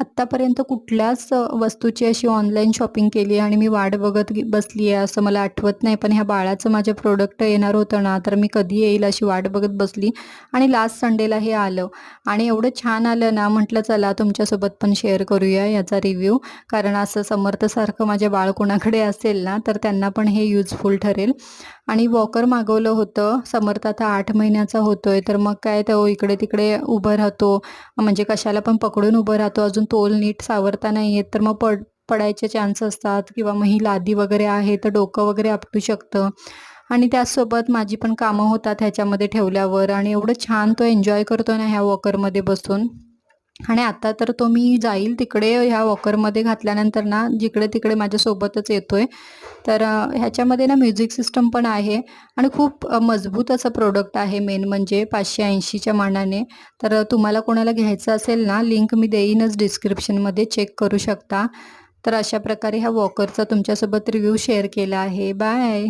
आत्तापर्यंत कुठल्याच वस्तूची अशी ऑनलाईन शॉपिंग केली आणि मी वाट बघत बसली आहे असं मला आठवत नाही. पण ह्या बाळाचं माझं प्रोडक्ट येणार होतं ना, तर मी कधी येईल अशी वाट बघत बसली आणि लास्ट संडेला हे आलं आणि एवढं छान आलं ना, म्हटलं चला तुमच्यासोबत पण शेअर करूया याचा रिव्ह्यू. कारण असं समर्थसारखं माझे बाळ कोणाकडे असेल ना, तर त्यांना पण हे युजफुल ठरेल. आणि वॉकर मागवलं होतं. समर्थ आता 8 महिन्याचा होतोय, तर मग काय तो इकडे-तिकडे उभं राहतो. म्हणजे कशाला पण पकडून उभं राहतो. अजून तोल नीट सावरता नाही येत, तर मग पडायचे चान्स असतात किंवा मग ही लादी वगैरे आहे, तर डोकं वगैरे आपटू शकतं. आणि त्याचसोबत माझी पण कामं होतात ह्याच्यामध्ये ठेवल्यावर आणि एवढं छान तो एन्जॉय करतो ना ह्या वॉकरमध्ये बसून. आणि आता तर तो मी जाईल तिकडे ह्या वॉकरमध्ये घातल्यानंतर ना, जिकडे-तिकडे माझ्यासोबतच येतोय. तर ह्याच्यामध्ये ना म्युझिक सिस्टम पण आहे आणि खूप मजबूत असं प्रोडक्ट आहे मेन म्हणजे 580च्या मानाने. तर तुम्हाला कोणाला घ्यायचं असेल ना, लिंक मी देईनच डिस्क्रिप्शनमध्ये, चेक करू शकता. तर अशा प्रकारे ह्या वॉकरचा तुमच्यासोबत रिव्ह्यू शेअर केला आहे. बाय.